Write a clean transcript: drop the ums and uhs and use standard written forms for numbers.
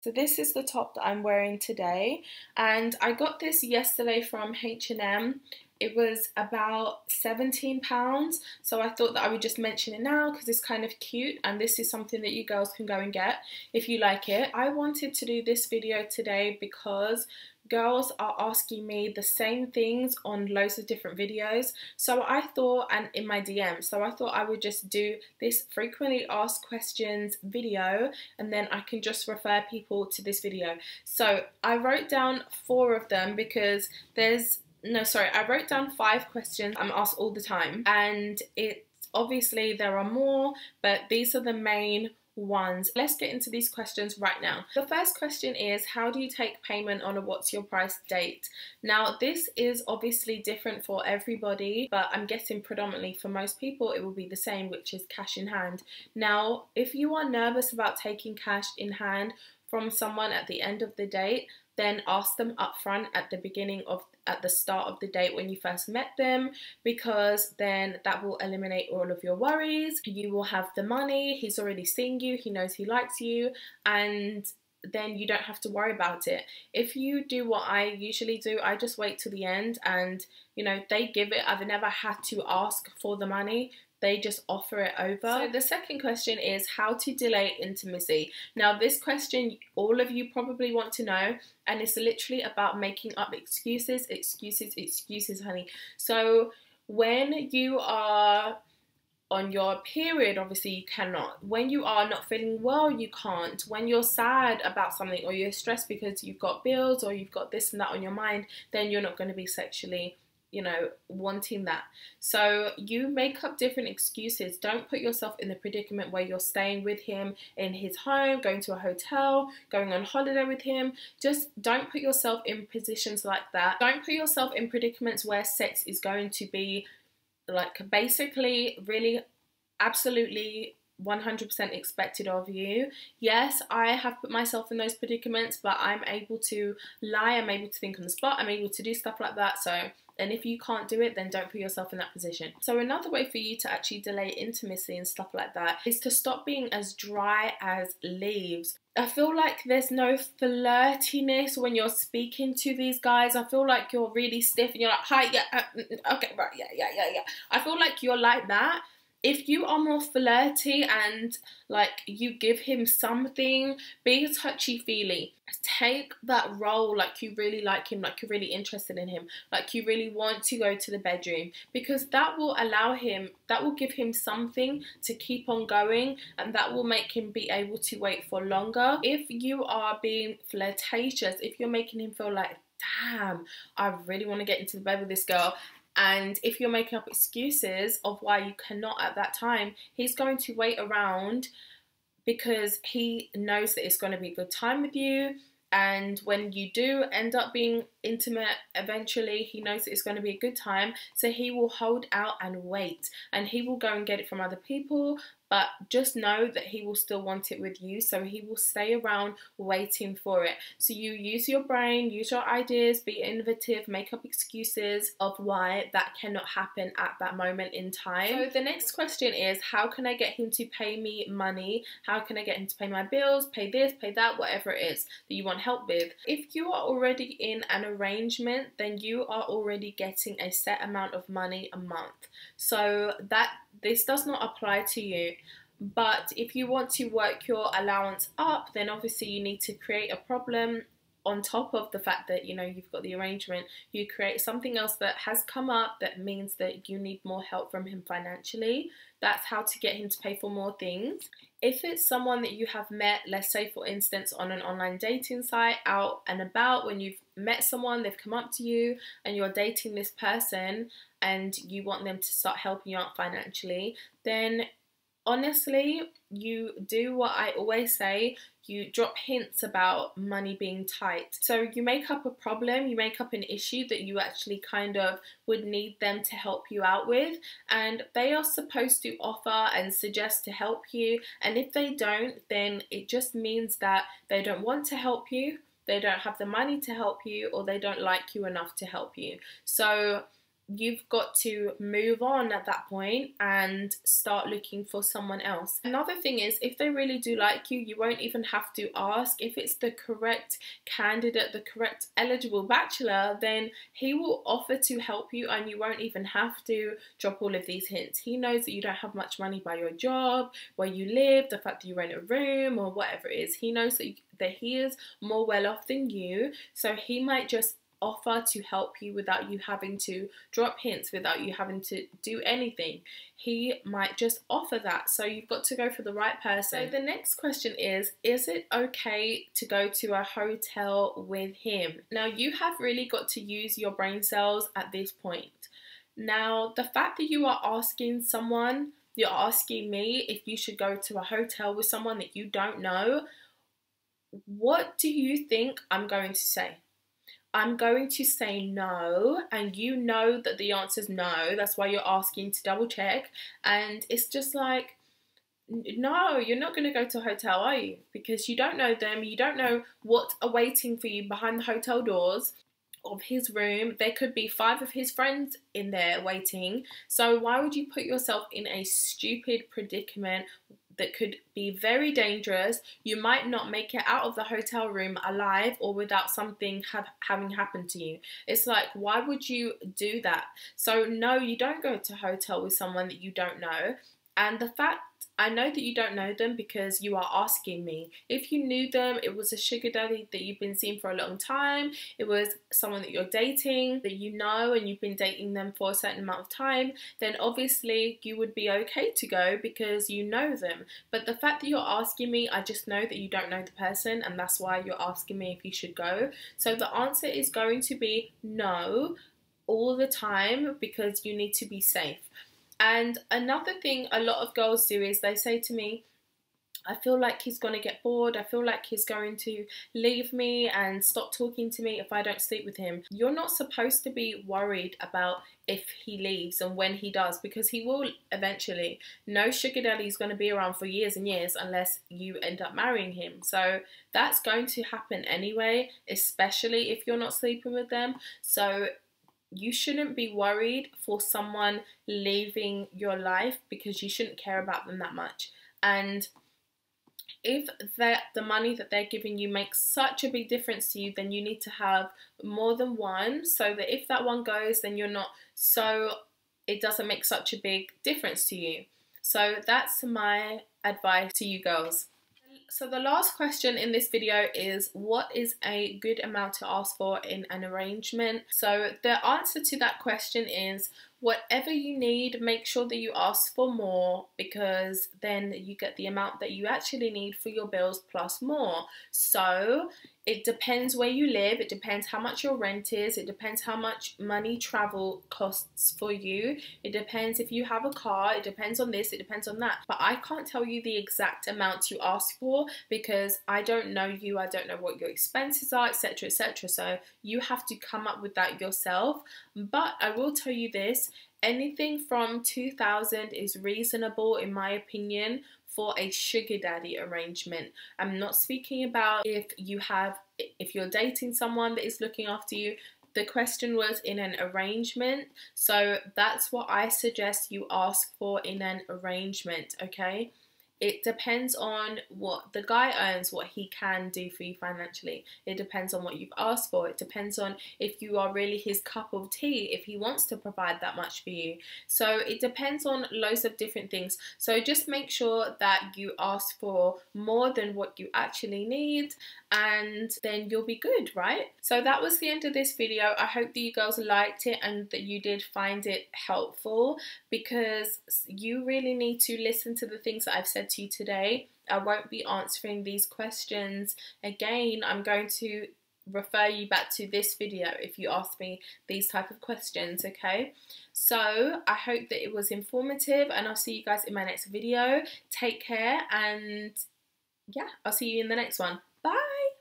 So this is the top that I'm wearing today, and I got this yesterday from H&M. It was about £17, so I thought that I would just mention it now because it's kind of cute, and this is something that you girls can go and get if you like it. I wanted to do this video today because girls are asking me the same things on loads of different videos, so I thought, and in my DM, so I thought I would just do this frequently asked questions video, and then I can just refer people to this video. So I wrote down 4 of them because I wrote down 5 questions I'm asked all the time, and obviously there are more, but these are the main ones. Let's get into these questions right now. The first question is, how do you take payment on a what's your price date? Now this is obviously different for everybody, but I'm guessing predominantly for most people it will be the same, which is cash in hand. Now if you are nervous about taking cash in hand from someone at the end of the date, then ask them upfront at the start of the date when you first met them, because then that will eliminate all of your worries. You will have the money, he's already seen you, he knows he likes you, and then you don't have to worry about it. If you do what I usually do, I just wait till the end, and they give it. I've never had to ask for the money. They just offer it over. So the second question is how to delay intimacy. Now this question all of you probably want to know, and it's literally about making up excuses, honey. So when you are on your period, obviously you cannot. When you are not feeling well, you can't. When you're sad about something, or you're stressed because you've got bills or you've got this and that on your mind, then you're not going to be sexually wanting that. So you make up different excuses. Don't put yourself in the predicament where you're staying with him in his home, going to a hotel, going on holiday with him. Just don't put yourself in positions like that. Don't put yourself in predicaments where sex is going to be like basically really absolutely 100% expected of you. Yes, I have put myself in those predicaments, but I'm able to lie, I'm able to think on the spot, I'm able to do stuff like that. And if you can't do it, then don't put yourself in that position. So another way for you to actually delay intimacy and stuff like that is to stop being as dry as leaves. I feel like there's no flirtiness when you're speaking to these guys. I feel like you're really stiff and you're like, hi, yeah, okay, right, yeah. I feel like you're like that. If you are more flirty and like you give him something, be touchy-feely. Take that role like you really like him, like you're really interested in him, like you really want to go to the bedroom, because that will give him something to keep on going, and that will make him be able to wait for longer. If you are being flirtatious, if you're making him feel like, damn, I really want to get into the bed with this girl, and if you're making up excuses of why you cannot at that time, he's going to wait around because he knows that it's going to be a good time with you. And when you do end up being intimate, eventually he knows that it's going to be a good time. So he will hold out and wait, and he will go and get it from other people. But just know that he will still want it with you, so he will stay around waiting for it. So you use your brain, use your ideas, be innovative, make up excuses of why that cannot happen at that moment in time. So the next question is, how can I get him to pay me money? How can I get him to pay my bills, pay this, pay that, whatever it is that you want help with? If you are already in an arrangement, then you are already getting a set amount of money a month. So this does not apply to you. But if you want to work your allowance up, then obviously you need to create a problem on top of the fact that you've got the arrangement. You create something else that has come up that means that you need more help from him financially. That's how to get him to pay for more things. If it's someone that you have met, let's say for instance on an online dating site, out and about, when you've met someone, they've come up to you and you're dating this person and you want them to start helping you out financially, then honestly, you do what I always say. You drop hints about money being tight. So you make up a problem, you make up an issue that you actually kind of would need them to help you out with, and they are supposed to offer and suggest to help you. And if they don't, then it just means that they don't want to help you, they don't have the money to help you, or they don't like you enough to help you. So you've got to move on at that point and start looking for someone else. Another thing is, if they really do like you, you won't even have to ask. If it's the correct candidate, the correct eligible bachelor, then he will offer to help you and you won't even have to drop all of these hints. He knows that you don't have much money by your job, where you live, the fact that you rent a room or whatever it is. He knows that he is more well off than you, so he might just offer to help you without you having to drop hints, without you having to do anything. He might just offer that, so you've got to go for the right person. So the next question is it okay to go to a hotel with him? Now, you have really got to use your brain cells at this point. Now, the fact that you are asking someone, you're asking me if you should go to a hotel with someone that you don't know, what do you think I'm going to say? I'm going to say no, and you know that the answer is no. That's why you're asking to double check. And it's just like, no, you're not going to go to a hotel, are you? Because you don't know them. You don't know what's awaiting for you behind the hotel doors of his room. There could be 5 of his friends in there waiting. So why would you put yourself in a stupid predicament that could be very dangerous? You might not make it out of the hotel room alive or without something having happened to you. It's like, why would you do that? So no, you don't go to a hotel with someone that you don't know. And the fact, I know that you don't know them because you are asking me. If you knew them, it was a sugar daddy that you've been seeing for a long time, it was someone that you're dating, that you know, and you've been dating them for a certain amount of time, then obviously you would be okay to go because you know them. But the fact that you're asking me, I just know that you don't know the person, and that's why you're asking me if you should go. So the answer is going to be no all the time because you need to be safe. And another thing a lot of girls do is they say to me, I feel like he's going to get bored. I feel like he's going to leave me and stop talking to me if I don't sleep with him. You're not supposed to be worried about if he leaves and when he does, because he will eventually. No sugar daddy is going to be around for years and years unless you end up marrying him. So that's going to happen anyway, especially if you're not sleeping with them. So you shouldn't be worried for someone leaving your life because you shouldn't care about them that much. And if the money that they're giving you makes such a big difference to you, then you need to have more than one, so that if that one goes, then you're not, so it doesn't make such a big difference to you. So that's my advice to you girls. So the last question in this video is, what is a good amount to ask for in an arrangement? So the answer to that question is, whatever you need, make sure that you ask for more, because then you get the amount that you actually need for your bills plus more. So it depends where you live, it depends how much your rent is, it depends how much money travel costs for you, it depends if you have a car, it depends on this, it depends on that. But I can't tell you the exact amount you ask for because I don't know you, I don't know what your expenses are, etc, etc. So you have to come up with that yourself. But I will tell you this, anything from 2,000 is reasonable in my opinion for a sugar daddy arrangement. I'm not speaking about if you're dating someone that is looking after you. The question was in an arrangement, so that's what I suggest you ask for in an arrangement, okay? It depends on what the guy earns, what he can do for you financially. It depends on what you've asked for. It depends on if you are really his cup of tea, if he wants to provide that much for you. So it depends on loads of different things. So just make sure that you ask for more than what you actually need, and then you'll be good, right? So that was the end of this video. I hope that you girls liked it and that you did find it helpful, because you really need to listen to the things that I've said to you today. I won't be answering these questions again. I'm going to refer you back to this video if you ask me these type of questions, okay? So I hope that it was informative, and I'll see you guys in my next video. Take care, and yeah, I'll see you in the next one. Bye!